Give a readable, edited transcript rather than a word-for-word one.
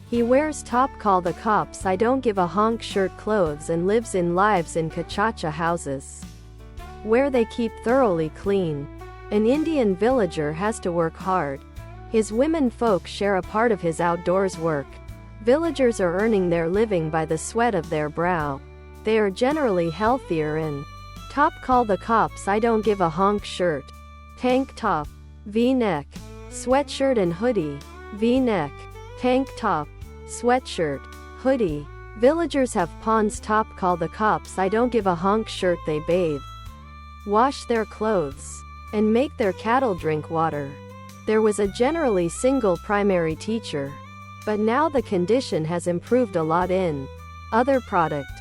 He wears top call the cops I don't give a honk shirt clothes and lives in cachacha houses, where they keep thoroughly clean. An Indian villager has to work hard. His women folk share a part of his outdoors work. Villagers are earning their living by the sweat of their brow. They are generally healthier in top call the cops I don't give a honk shirt, tank top, V-neck, sweatshirt and hoodie, V-neck, tank top, sweatshirt, hoodie. Villagers have ponds top call the cops I don't give a honk shirt. They bathe, wash their clothes, and make their cattle drink water. There was a generally single primary teacher, but now the condition has improved a lot in other product.